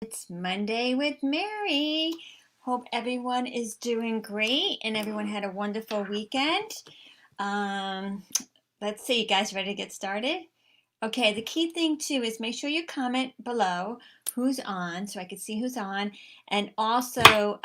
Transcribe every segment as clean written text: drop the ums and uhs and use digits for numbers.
It's Monday with Mary. Hope everyone is doing great and everyone had a wonderful weekend. Um, let's see, you guys ready to get started? Okay, the key thing too is make sure you comment below who's on so I can see who's on. And also,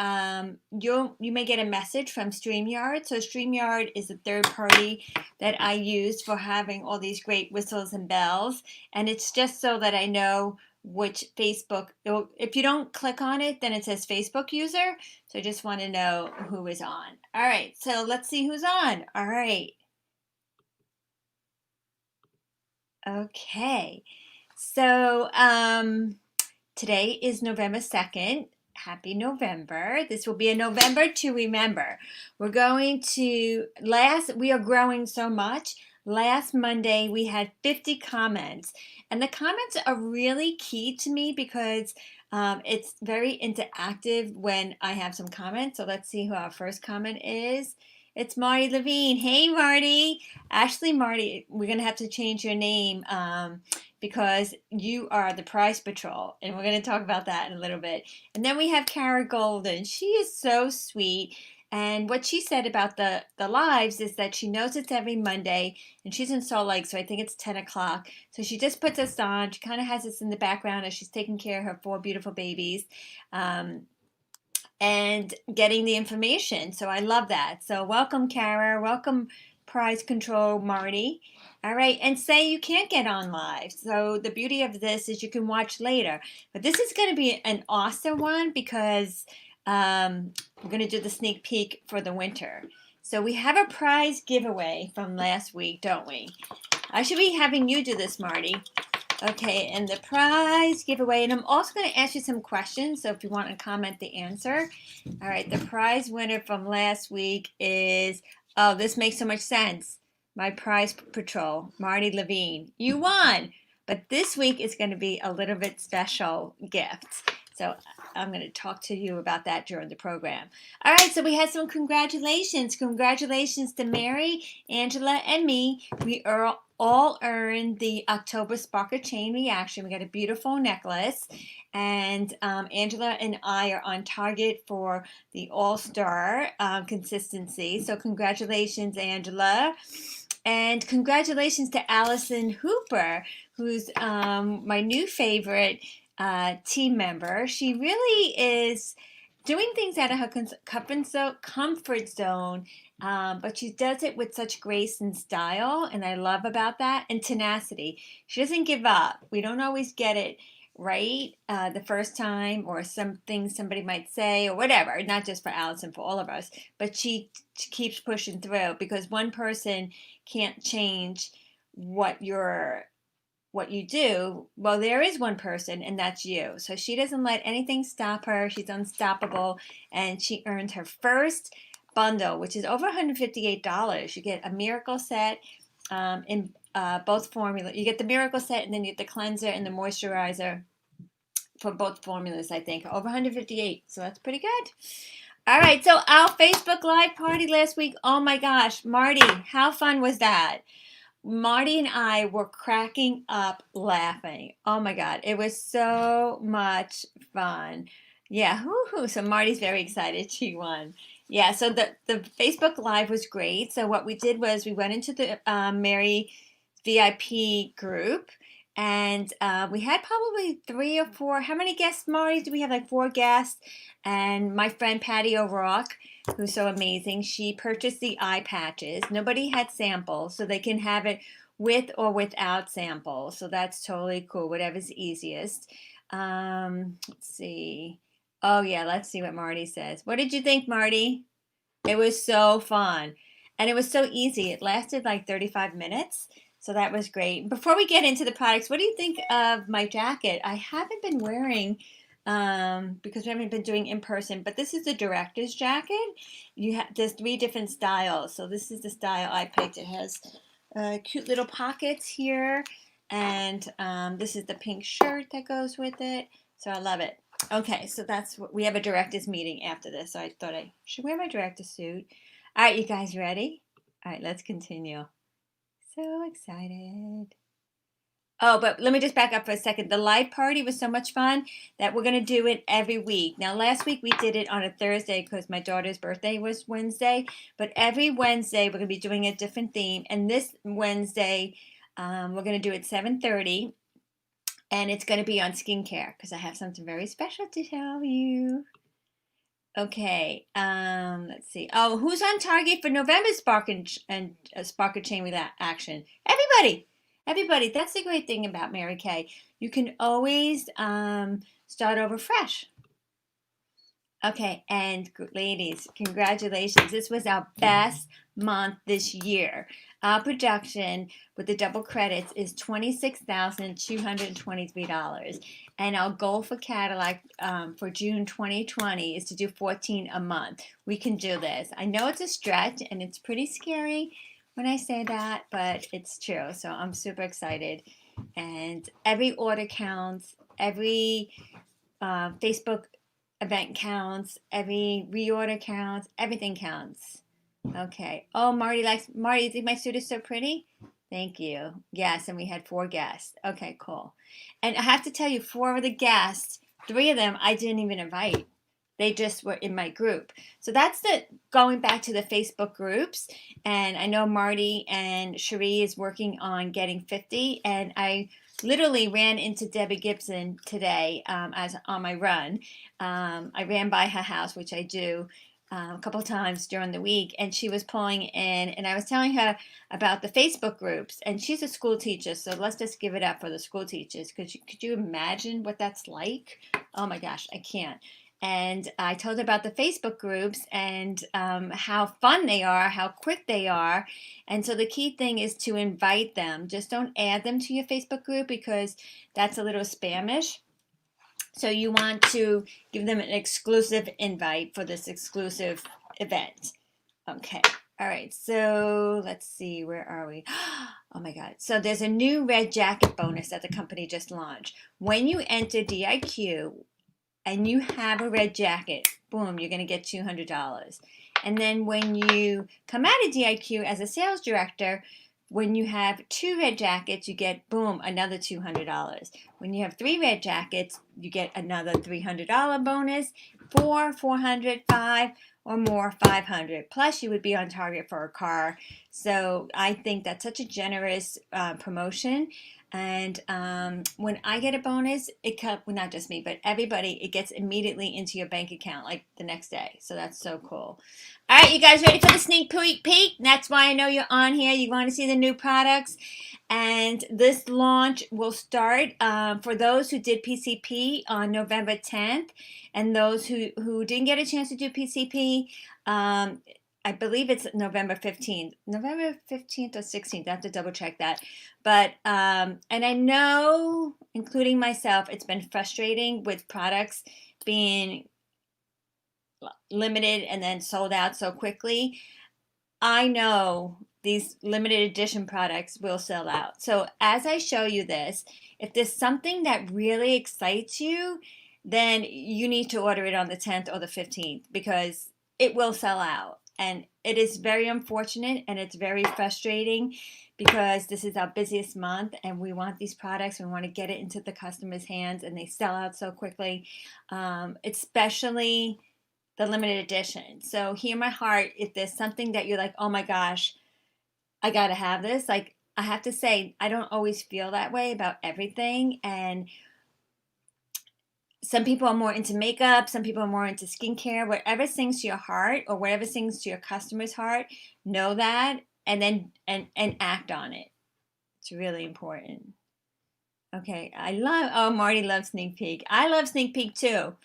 you may get a message from StreamYard. So StreamYard is a third party that I use for having all these great whistles and bells. And it's just so that I know which Facebook, if you don't click on it, then it says Facebook user. So I just want to know who is on. All right, so let's see who's on. All right. Okay. So today is November 2nd. Happy November. This will be a November to remember. We are growing so much. Last Monday we had 50 comments, and the comments are really key to me because it's very interactive when I have some comments. So let's see who our first comment is. It's Marty Levine. Hey, Marty. Actually, Marty, we're going to have to change your name because you are the Prize Patrol, and we're going to talk about that in a little bit. And then we have Kara Golden. She is so sweet. And what she said about the lives is that she knows it's every Monday, and she's in Salt Lake, so I think it's 10 o'clock. So she just puts us on. She kind of has us in the background as she's taking care of her four beautiful babies. And getting the information. So I love that. So welcome, Kara. Welcome, Prize Control Marty. All right, and say you can't get on live. So the beauty of this is you can watch later. But this is going to be an awesome one because we're going to do the sneak peek for the winter. So we have a prize giveaway from last week, don't we? I should be having you do this, Marty. Okay, and the prize giveaway, and I'm also going to ask you some questions, so if you want to comment the answer. All right, the prize winner from last week is, oh, this makes so much sense. My Prize Patrol, Marty Levine. You won! But this week is going to be a little bit special gift. So I'm going to talk to you about that during the program. All right, so we had some congratulations. Congratulations to Mary, Angela, and me. We are all earned the October Sparkle Chain Reaction. We got a beautiful necklace. And Angela and I are on target for the All-Star consistency. So congratulations, Angela. And congratulations to Allison Hooper, who's my new favorite team member. She really is doing things out of her comfort zone, but she does it with such grace and style, and I love about that, and tenacity. She doesn't give up. We don't always get it right the first time, or some things somebody might say, or whatever, not just for Allison, for all of us, but she keeps pushing through because one person can't change what you do. Well, there is one person, and that's you. So she doesn't let anything stop her. She's unstoppable, and she earned her first bundle, which is over $158. You get a miracle set in both formulas. You get the miracle set, and then you get the cleanser and the moisturizer for both formulas, I think. Over 158, so that's pretty good. All right, so our Facebook Live party last week, oh my gosh, Marty, how fun was that? Marty and I were cracking up laughing. Oh my God, it was so much fun. Yeah, woohoo. So Marty's very excited she won. Yeah, so the Facebook Live was great. So what we did was we went into the Mary VIP group, and we had probably three or four. How many guests, Marty? Do we have like four guests? And my friend Patty O'Rourke, who's so amazing, she purchased the eye patches. Nobody had samples, so they can have it with or without samples. So that's totally cool, whatever's easiest. Let's see. Oh, yeah, let's see what Marty says. What did you think, Marty? It was so fun. And it was so easy. It lasted like 35 minutes. So that was great. Before we get into the products, what do you think of my jacket? I haven't been wearing because we haven't been doing in person, but this is the director's jacket. There's three different styles. So this is the style I picked. It has cute little pockets here, and this is the pink shirt that goes with it. So I love it. Okay, so that's what we have, a director's meeting after this. So I thought I should wear my director's suit. All right, you guys ready? All right, let's continue. So excited. Oh, but let me just back up for a second. The live party was so much fun that we're going to do it every week. Now, last week we did it on a Thursday because my daughter's birthday was Wednesday. But every Wednesday we're going to be doing a different theme. And this Wednesday we're going to do it 7:30, and it's going to be on skincare because I have something very special to tell you. Okay, let's see. Oh, who's on target for November's Spark and Chain Action? Everybody, everybody. That's the great thing about Mary Kay. You can always start over fresh. Okay, and ladies, congratulations. This was our best month this year. Our production with the double credits is $26,223. And our goal for Cadillac for June 2020 is to do 14 a month. We can do this. I know it's a stretch and it's pretty scary when I say that, but it's true. So I'm super excited. And every order counts, every Facebook event counts, every reorder counts, everything counts. Okay. Oh, Marty, you think my suit is so pretty? Thank you. Yes, and we had 4 guests. Okay, cool. And I have to tell you, 4 of the guests, 3 of them I didn't even invite. They just were in my group. So that's going back to the Facebook groups. And I know Marty and Cherie is working on getting 50. And I literally ran into Debbie Gibson today as on my run. I ran by her house, which I do a couple of times during the week, and she was pulling in, and I was telling her about the Facebook groups, and she's a school teacher, so let's just give it up for the school teachers. Could you imagine what that's like? Oh my gosh, I can't. And I told her about the Facebook groups and how fun they are, how quick they are. And so the key thing is to invite them. Just don't add them to your Facebook group because that's a little spamish. So you want to give them an exclusive invite for this exclusive event. Okay. All right. So let's see. Where are we? Oh my God. So there's a new red jacket bonus that the company just launched. When you enter DIQ and you have a red jacket, boom, you're going to get $200. And then when you come out of DIQ as a sales director, when you have 2 red jackets, you get, boom, another $200. When you have 3 red jackets, you get another $300 bonus. 4, 400, 5, or more, 500. Plus, you would be on target for a car. So I think that's such a generous promotion. And when I get a bonus, it comes, well, not just me, but everybody, it gets immediately into your bank account like the next day. So that's so cool. All right, you guys ready for the sneak peek? That's why I know you're on here. You want to see the new products. And this launch will start for those who did PCP on November 10th. And those who didn't get a chance to do PCP, I believe it's November 15th. November 15th or 16th. I have to double check that. But, and I know, including myself, it's been frustrating with products being limited and then sold out so quickly. I know these limited edition products will sell out. So as I show you this, if there's something that really excites you, then you need to order it on the 10th or the 15th because it will sell out. And it is very unfortunate and it's very frustrating because this is our busiest month and we want these products and we want to get it into the customer's hands and they sell out so quickly, especially the limited edition. So hear my heart, if there's something that you're like, oh my gosh, I gotta have this. Like, I have to say, I don't always feel that way about everything. And some people are more into makeup, some people are more into skincare. Whatever sings to your heart or whatever sings to your customer's heart, know that and then and act on it. It's really important. Okay, Marty loves sneak peek. I love sneak peek too.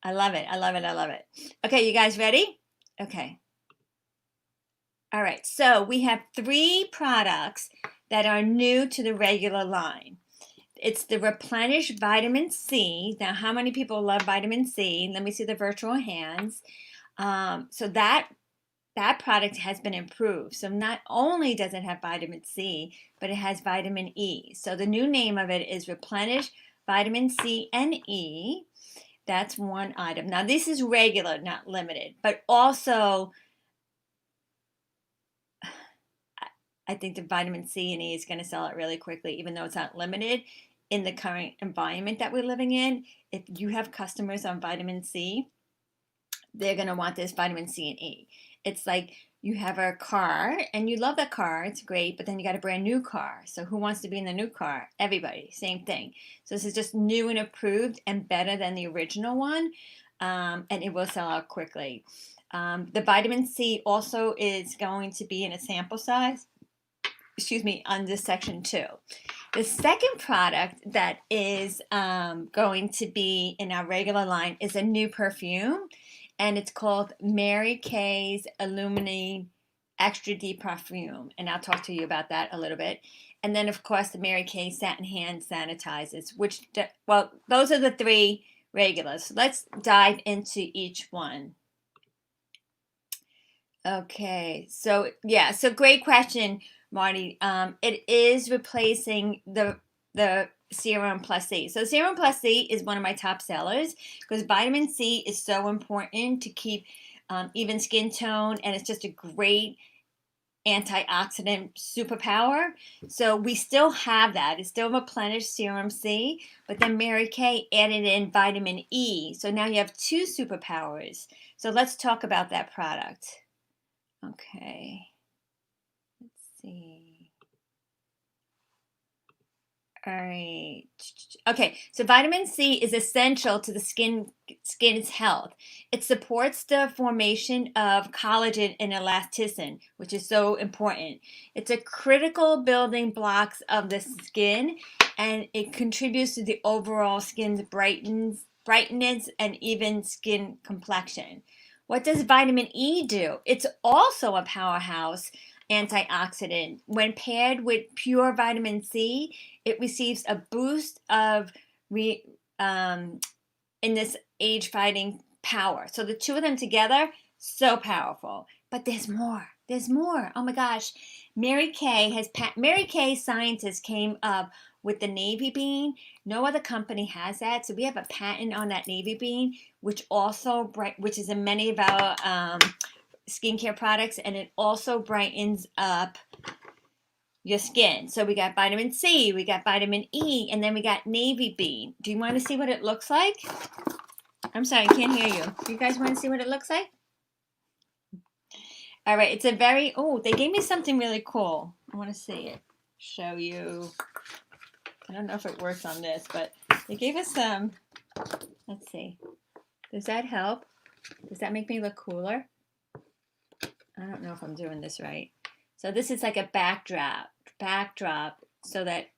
I love it. I love it. I love it. Okay, you guys ready? Okay. All right, so we have 3 products that are new to the regular line. It's the Replenish Vitamin C. Now, how many people love vitamin C? Let me see the virtual hands. So that product has been improved. So not only does it have vitamin C, but it has vitamin E. So the new name of it is Replenish Vitamin C and E. That's one item. Now, this is regular, not limited, but also I think the vitamin C and E is going to sell it really quickly, even though it's not limited in the current environment that we're living in. If you have customers on vitamin C, they're going to want this vitamin C and E. It's like you have a car and you love that car, it's great, but then you got a brand new car. So who wants to be in the new car? Everybody, same thing. So this is just new and approved and better than the original one, and it will sell out quickly. The vitamin C also is going to be in a sample size, excuse me, on this section too. The second product that is going to be in our regular line is a new perfume, and it's called Mary Kay's Illuminating Extra Deep Perfume, and I'll talk to you about that a little bit. And then, of course, the Mary Kay Satin Hand Sanitizers, which, well, those are the three regulars. So let's dive into each one. Okay, so yeah, so great question, Marty. It is replacing the Serum Plus C. So Serum Plus C is one of my top sellers because vitamin C is so important to keep even skin tone, and it's just a great antioxidant superpower. So we still have that. It's still replenished Serum C, but then Mary Kay added in vitamin E. So now you have two superpowers. So let's talk about that product. Okay, let's see. All right. Okay, so vitamin C is essential to the skin's health. It supports the formation of collagen and elasticin, which is so important. It's a critical building blocks of the skin, and it contributes to the overall skin's brightness and even skin complexion. What does vitamin E do? It's also a powerhouse antioxidant. When paired with pure vitamin C, it receives a boost of in this age-fighting power. So the two of them together, so powerful. But there's more. There's more. Oh my gosh. Mary Kay scientists came up with the navy bean. No other company has that. So we have a patent on that navy bean, which is in many of our skincare products, and it also brightens up your skin. So we got vitamin C, we got vitamin E, and then we got navy bean. Do you want to see what it looks like? I'm sorry, I can't hear you. Do you guys want to see what it looks like? All right, it's a very, oh, they gave me something really cool. I want to see it. Show you. I don't know if it works on this, but they gave us some, let's see. Does that help? Does that make me look cooler? I don't know if I'm doing this right. So this is like a backdrop so that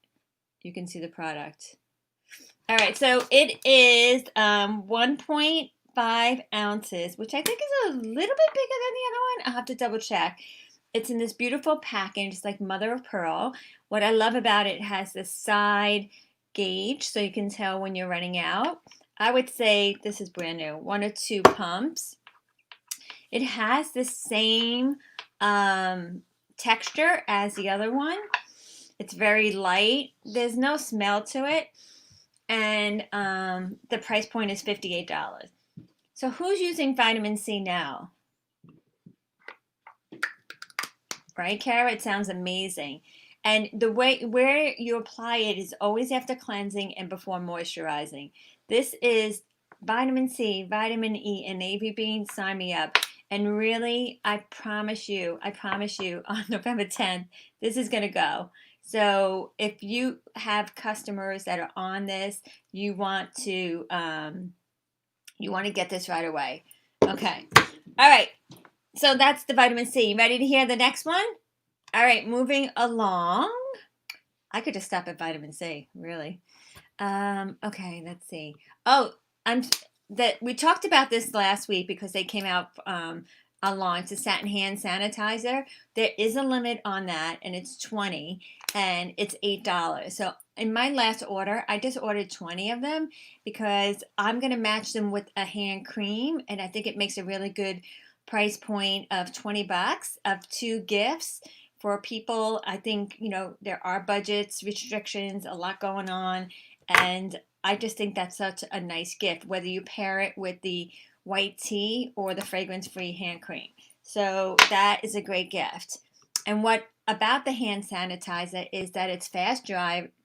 you can see the product. All right, so it is 1.5 ounces, which I think is a little bit bigger than the other one. I'll have to double check. It's in this beautiful package. It's like mother of pearl. What I love about it has this side gauge so you can tell when you're running out. I would say this is brand new, 1 or 2 pumps. It has the same texture as the other one. It's very light. There's no smell to it. And the price point is $58. So who's using vitamin C now? Right, Kara? It sounds amazing. And the way where you apply it is always after cleansing and before moisturizing. This is vitamin C, vitamin E, and navy bean. Sign me up. And really, I promise you, on November 10th, this is going to go. So if you have customers that are on this, you want to get this right away. Okay. All right. So that's the vitamin C. Ready to hear the next one? All right, moving along. I could just stop at vitamin C, really. Okay, let's see. Oh, we talked about this last week because they came out online. It's a satin hand sanitizer. There is a limit on that, and it's 20, and it's $8. So in my last order, I just ordered 20 of them because I'm going to match them with a hand cream, and I think it makes a really good price point of $20 of 2 gifts for people. I think, there are budgets, restrictions, a lot going on, and I just think that's such a nice gift, whether you pair it with the white tea or the fragrance-free hand cream. So that is a great gift. And what about the hand sanitizer is that it's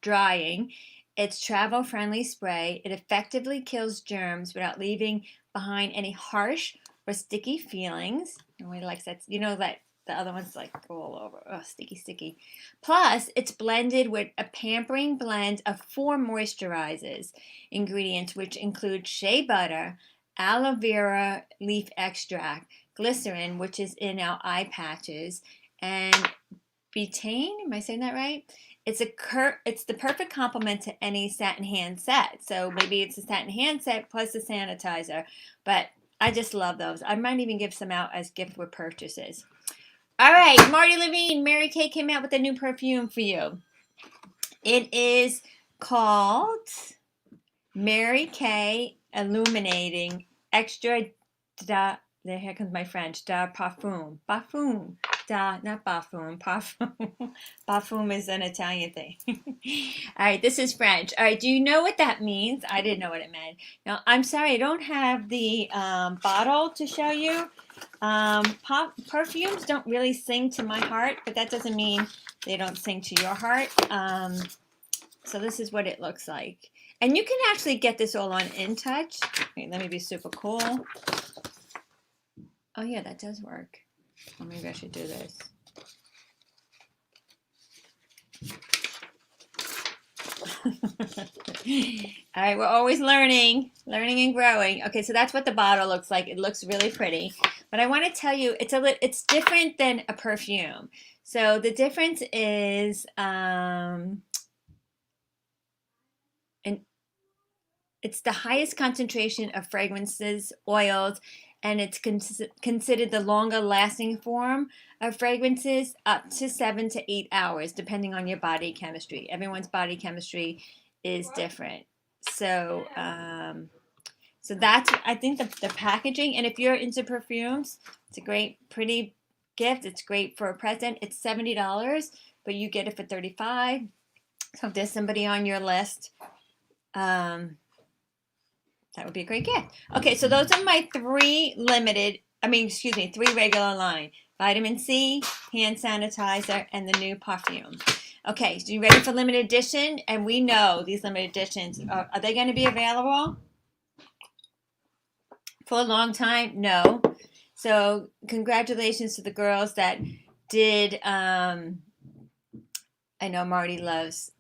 drying, it's travel-friendly spray, it effectively kills germs without leaving behind any harsh or sticky feelings. Nobody likes that. You know that the other ones like go all over. Oh, sticky, sticky. Plus, it's blended with a pampering blend of 4 moisturizers ingredients, which include shea butter, aloe vera leaf extract, glycerin, which is in our eye patches, and betaine. Am I saying that right? It's the perfect complement to any satin hand set. So maybe it's a satin hand set plus a sanitizer. But I just love those. I might even give some out as gift with purchases. All right, Marty Levine, Mary Kay came out with a new perfume for you. It is called Mary Kay Illuminating Extra da. Here comes my French. Da parfum. Parfum. Da, not parfum. Parfum. Parfum is an Italian thing. All right, this is French. All right, do you know what that means? I didn't know what it meant. Now, I'm sorry, I don't have the bottle to show you. Perfumes don't really sing to my heart, but that doesn't mean they don't sing to your heart. So this is what it looks like. And you can actually get this all on InTouch. Wait, let me be super cool. Oh yeah, that does work. Oh, maybe I should do this. All right, we're always learning and growing. Okay, so that's what the bottle looks like. It looks really pretty. But I want to tell you, it's different than a perfume. So the difference is, it's the highest concentration of fragrances, oils, and it's considered the longer lasting form of fragrances, up to 7 to 8 hours, depending on your body chemistry. Everyone's body chemistry is different. So, so that's, I think, the packaging. And if you're into perfumes, it's a great, pretty gift. It's great for a present. It's $70, but you get it for $35. So if there's somebody on your list, that would be a great gift. Okay, so those are my 3 regular line. Vitamin C, hand sanitizer, and the new perfume. Okay, so you ready for limited edition? And we know these limited editions, are they going to be available for a long time? No. So congratulations to the girls that did, I know Marty's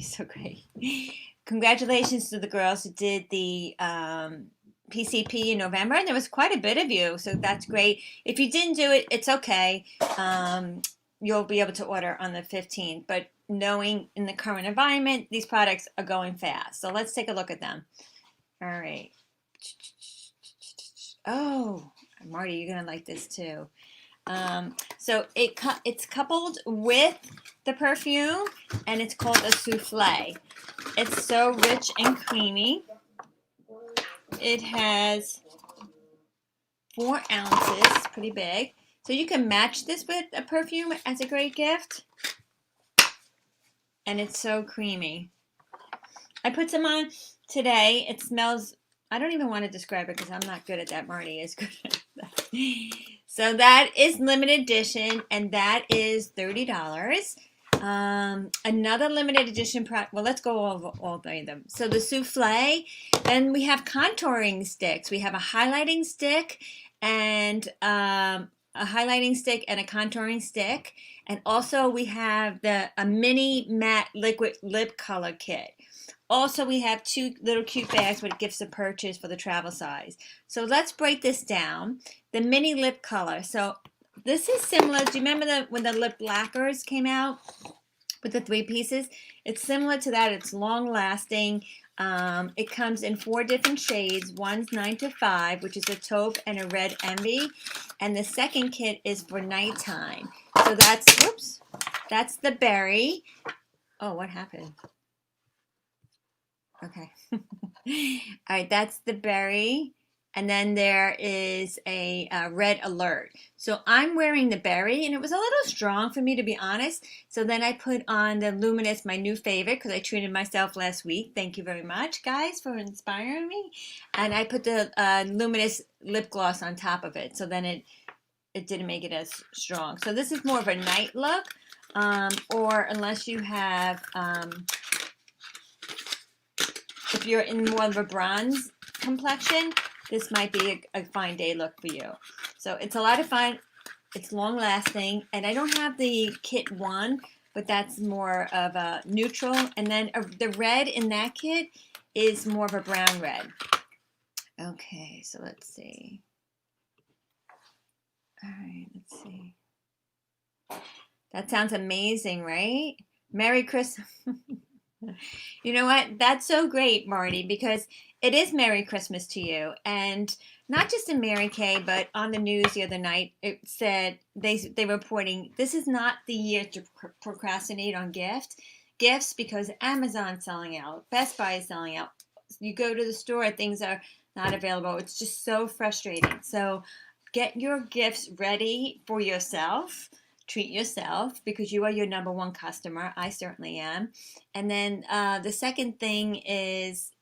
so great. Congratulations to the girls who did the PCP in November, and there was quite a bit of you, so that's great. If you didn't do it, it's okay. You'll be able to order on the 15th, but knowing in the current environment, these products are going fast. So let's take a look at them. All right. Oh, Marty, you're going to like this too. So it's coupled with the perfume, and it's called a souffle. It's so rich and creamy. It has 4 ounces, pretty big. So you can match this with a perfume as a great gift. And it's so creamy. I put some on today. It smells, I don't even want to describe it because I'm not good at that. Marty is good at that. So that is limited edition, and that is $30. Another limited edition product. Well, let's go over all 3 of them. So the souffle, then we have contouring sticks. We have a highlighting stick and a contouring stick, and also we have a mini matte liquid lip color kit. Also, we have 2 little cute bags with gifts of purchase for the travel size. So let's break this down. The mini lip color. So this is similar. Do you remember when the lip lacquers came out with the 3 pieces? It's similar to that. It's long lasting. It comes in 4 different shades. One's 9 to 5, which is a taupe and a red envy. And the second kit is for nighttime. So that's the berry. Oh, what happened? Okay. All right, that's the berry. And then there is a red alert. So I'm wearing the berry, and it was a little strong for me, to be honest. So then I put on the Luminous, my new favorite, because I treated myself last week. Thank you very much, guys, for inspiring me. And I put the Luminous lip gloss on top of it. So then it didn't make it as strong. So this is more of a night look. or unless you have, if you're in more of a bronze complexion, this might be a fine day look for you. So it's a lot of fun. It's long lasting, and I don't have the kit one, but that's more of a neutral. And then the red in that kit is more of a brown red. Okay, so let's see. All right, let's see. That sounds amazing, right? Merry Christmas. You know what? That's so great, Marty, because it is Merry Christmas to you. And not just in Mary Kay, but on the news the other night, it said they were reporting this is not the year to procrastinate on gifts because Amazon's selling out, Best Buy is selling out. You go to the store, things are not available. It's just so frustrating. So get your gifts ready for yourself. Treat yourself because you are your number one customer. I certainly am. And then the second thing is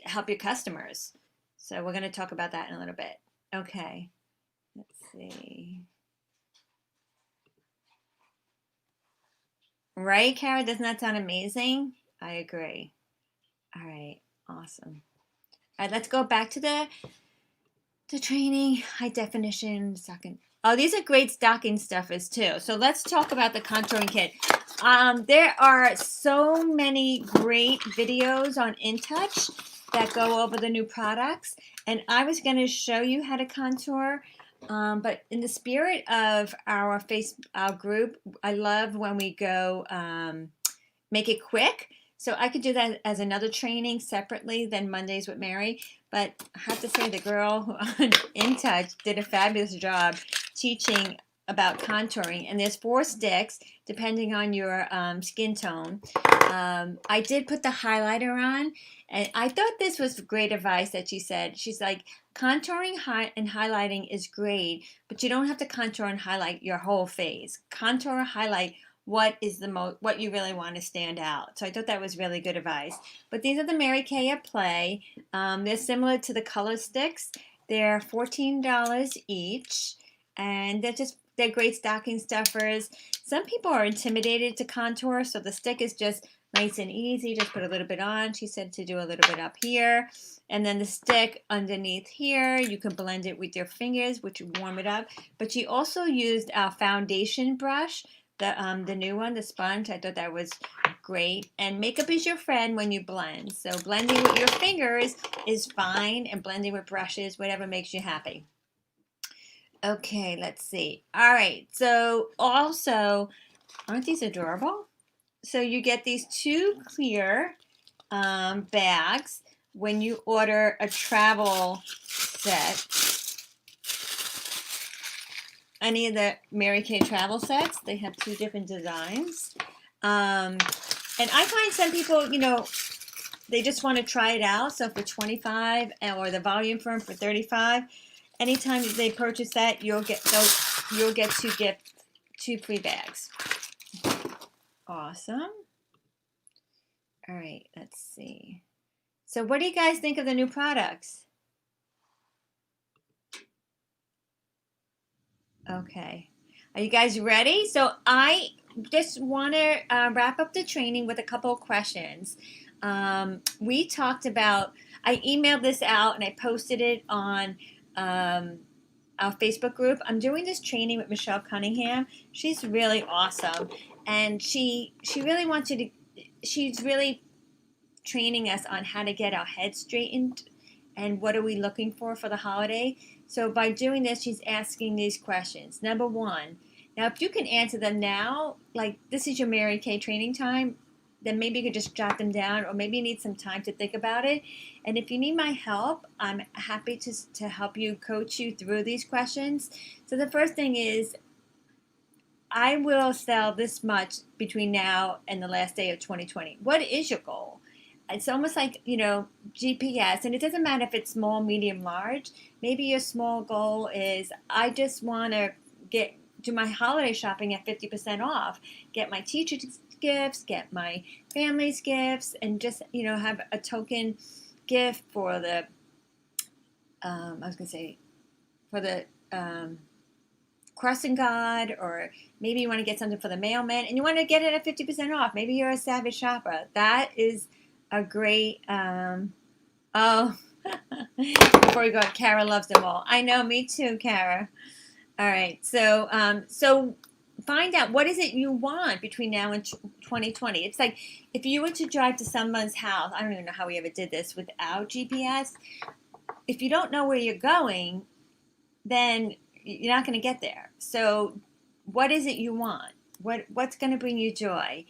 help your customers. So we're going to talk about that in a little bit. Okay, let's see. Right, Kara? Doesn't that sound amazing? I agree. All right, awesome. All right, let's go back to the training. High definition, second. Oh, these are great stocking stuffers too. So let's talk about the contouring kit. There are so many great videos on InTouch that go over the new products. And I was going to show you how to contour. But in the spirit of our group, I love when we go make it quick. So I could do that as another training separately than Mondays with Mary. But I have to say the girl on InTouch did a fabulous job teaching about contouring. And there's 4 sticks depending on your skin tone. I did put the highlighter on. And I thought this was great advice that she said. She's like, contouring and highlighting is great, but you don't have to contour and highlight your whole face. Contour, highlight what you really want to stand out. So I thought that was really good advice. But these are the Mary Kay at Play. They're similar to the color sticks. They're $14 each, and they're great stocking stuffers. Some people are intimidated to contour, so the stick is just nice and easy. Just put a little bit on. She said to do a little bit up here. And then the stick underneath here, you can blend it with your fingers, which will warm it up. But she also used our foundation brush, the new one, the sponge. I thought that was great. And makeup is your friend when you blend. So blending with your fingers is fine, and blending with brushes, whatever makes you happy. Okay, let's see. All right, so also, aren't these adorable? So you get these 2 clear bags when you order a travel set. Any of the Mary Kay travel sets, they have 2 different designs. And I find some people, they just want to try it out. So for $25, or the volume firm for $35, anytime they purchase that, you'll get 2 free bags. Awesome. All right, let's see. So what do you guys think of the new products? Okay. Are you guys ready? So I just want to wrap up the training with a couple of questions. We talked about, I emailed this out and I posted it on our Facebook group. I'm doing this training with Michelle Cunningham. She's really awesome. And she really wants you to, she's really training us on how to get our head straightened and what are we looking for the holiday. So by doing this, she's asking these questions. Number 1, now if you can answer them now, like this is your Mary Kay training time, then maybe you could just jot them down, or maybe you need some time to think about it. And if you need my help, I'm happy to help you, coach you through these questions. So the first thing is, I will sell this much between now and the last day of 2020. What is your goal? It's almost like, GPS, and it doesn't matter if it's small, medium, large. Maybe your small goal is, I just want to do my holiday shopping at 50% off, get my teacher's gifts, get my family's gifts, and just, have a token gift for the, crossing guard, or maybe you want to get something for the mailman and you want to get it at 50% off. Maybe you're a savage shopper. That is a great, oh, before we go, Kara loves them all. I know, me too, Kara. All right, so find out what is it you want between now and 2020. It's like if you were to drive to someone's house, I don't even know how we ever did this without GPS. If you don't know where you're going, then you're not going to get there. So what is it you want? What's going to bring you joy?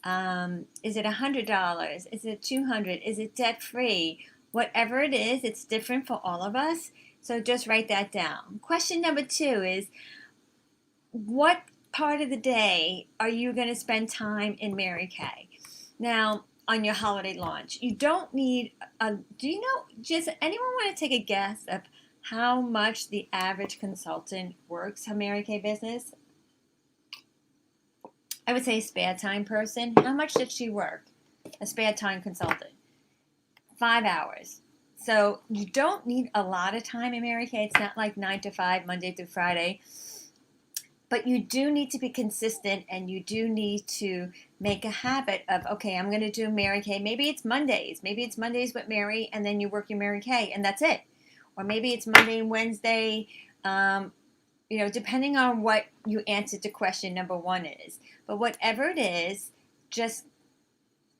Is it $100? Is it $200? Is it debt free? Whatever it is, it's different for all of us. So just write that down. Question number 2 is, what part of the day are you going to spend time in Mary Kay? Now, on your holiday launch, you don't need do you know, just anyone want to take a guess of how much the average consultant works a Mary Kay business? I would say a spare time person. How much did she work? A spare time consultant. 5 hours. So you don't need a lot of time in Mary Kay. It's not like 9 to 5, Monday through Friday. But you do need to be consistent, and you do need to make a habit of, okay, I'm going to do Mary Kay. Maybe it's Mondays. Maybe it's Mondays with Mary, and then you work your Mary Kay, and that's it. Or maybe it's Monday and Wednesday, depending on what you answered to question number 1 is. But whatever it is, just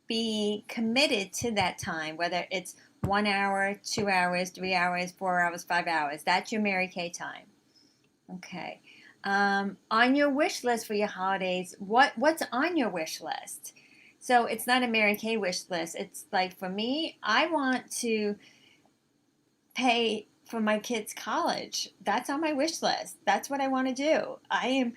be committed to that time, whether it's 1 hour, 2 hours, 3 hours, 4 hours, 5 hours. That's your Mary Kay time. Okay. On your wish list for your holidays, what's on your wish list? So it's not a Mary Kay wish list. It's like, for me, I want to pay for my kids' college. That's on my wish list. That's what I want to do. I am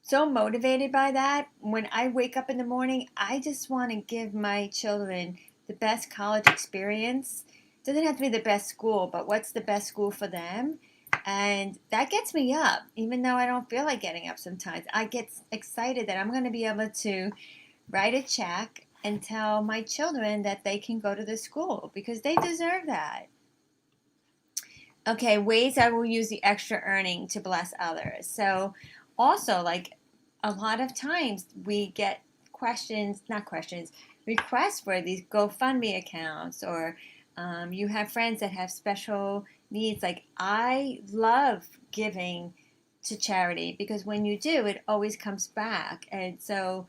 so motivated by that. When I wake up in the morning, I just want to give my children the best college experience. It doesn't have to be the best school, but what's the best school for them? And that gets me up, even though I don't feel like getting up sometimes. I get excited that I'm going to be able to write a check and tell my children that they can go to the school because they deserve that. Okay, ways I will use the extra earning to bless others. So also, like, a lot of times we get requests for these GoFundMe accounts, or you have friends that have special needs. Like, I love giving to charity because when you do, it always comes back. And so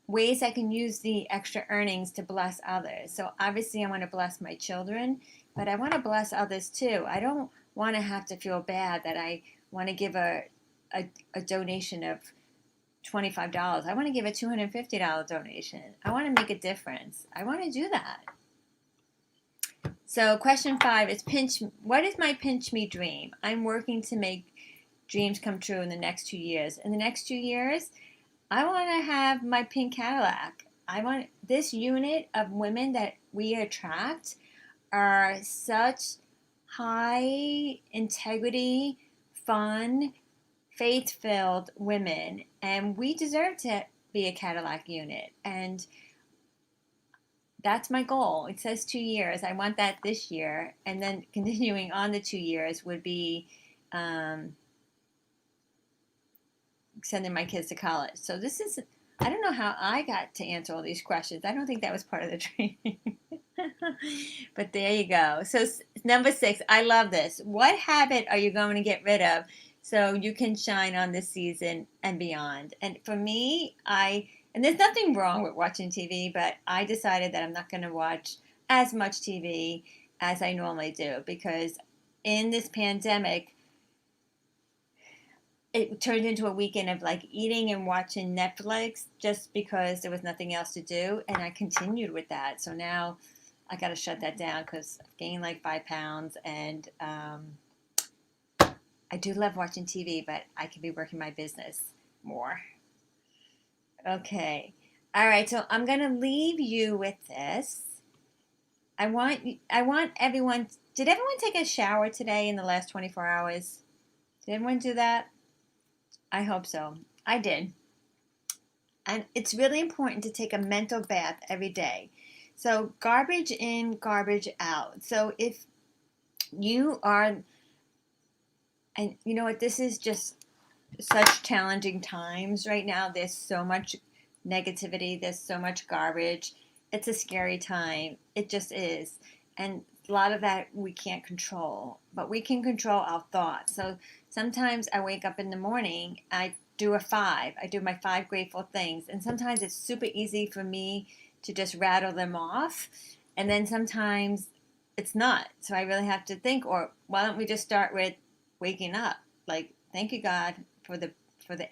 ways I can use the extra earnings to bless others. So obviously I want to bless my children, but I want to bless others too. I don't want to have to feel bad that I want to give a donation of $25. I want to give a $250 donation. I want to make a difference. I want to do that. So question 5 is what is my pinch me dream? I'm working to make dreams come true in the next 2 years. In the next 2 years, I want to have my pink Cadillac. I want this unit of women that we attract are such high integrity, fun, faith-filled women, and we deserve to be a Cadillac unit. And that's my goal. It says 2 years. I want that this year, and then continuing on the 2 years would be sending my kids to college. So this is, I don't know how I got to answer all these questions. I don't think that was part of the training. But there you go. So number 6, I love this. What habit are you going to get rid of so you can shine on this season and beyond? And for me, and there's nothing wrong with watching TV, but I decided that I'm not going to watch as much TV as I normally do, because in this pandemic, it turned into a weekend of like eating and watching Netflix just because there was nothing else to do. And I continued with that. So now I got to shut that down because I've gained like 5 pounds. And I do love watching TV, but I could be working my business more. Okay. All right. So I'm going to leave you with this. I want everyone. Did everyone take a shower today in the last 24 hours? Did everyone do that? I hope so. I did. And it's really important to take a mental bath every day. So garbage in, garbage out. So if you are, and you know what, this is just such challenging times right now. There's so much negativity, there's so much garbage. It's a scary time. It just is. And a lot of that we can't control, but we can control our thoughts. So sometimes I wake up in the morning, I do a five. I do my five grateful things. And sometimes it's super easy for me to just rattle them off. And then sometimes it's not. So I really have to think, or why don't we just start with waking up? Like, thank you, God, for the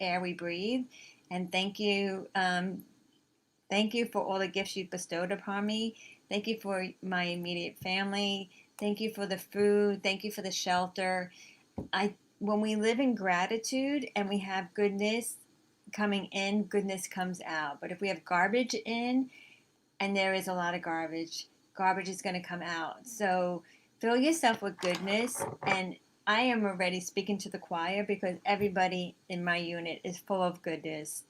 air we breathe, and thank you for all the gifts you've bestowed upon me. Thank you for my immediate family. Thank you for the food. Thank you for the shelter. When we live in gratitude and we have goodness coming in, goodness comes out. But if we have garbage in, and there is a lot of garbage is going to come out. So fill yourself with goodness. And I am already speaking to the choir because everybody in my unit is full of goodness,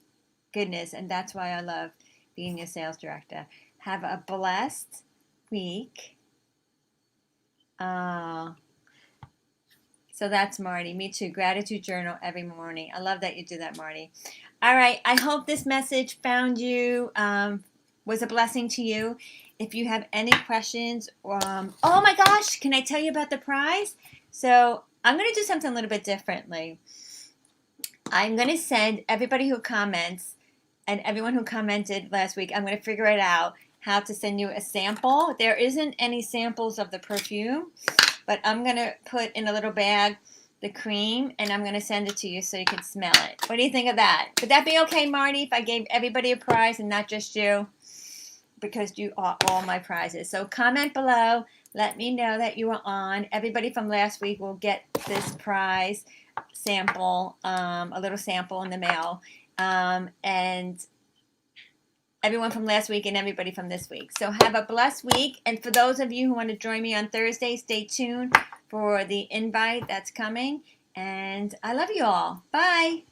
and that's why I love being your sales director. Have a blessed week. So that's Marty. Me too. Gratitude journal every morning. I love that you do that, Marty. All right. I hope this message found you, was a blessing to you. If you have any questions, oh my gosh, can I tell you about the prize? So I'm going to do something a little bit differently. I'm going to send everybody who comments and everyone who commented last week, I'm going to figure it out how to send you a sample. There isn't any samples of the perfume, but I'm going to put in a little bag the cream, and I'm going to send it to you so you can smell it. What do you think of that? Would that be okay, Marty, if I gave everybody a prize and not just you? Because you are all my prizes. So comment below. Let me know that you were on. Everybody from last week will get this prize sample, a little sample in the mail. And everyone from last week and everybody from this week. So have a blessed week. And for those of you who want to join me on Thursday, stay tuned for the invite that's coming. And I love you all. Bye.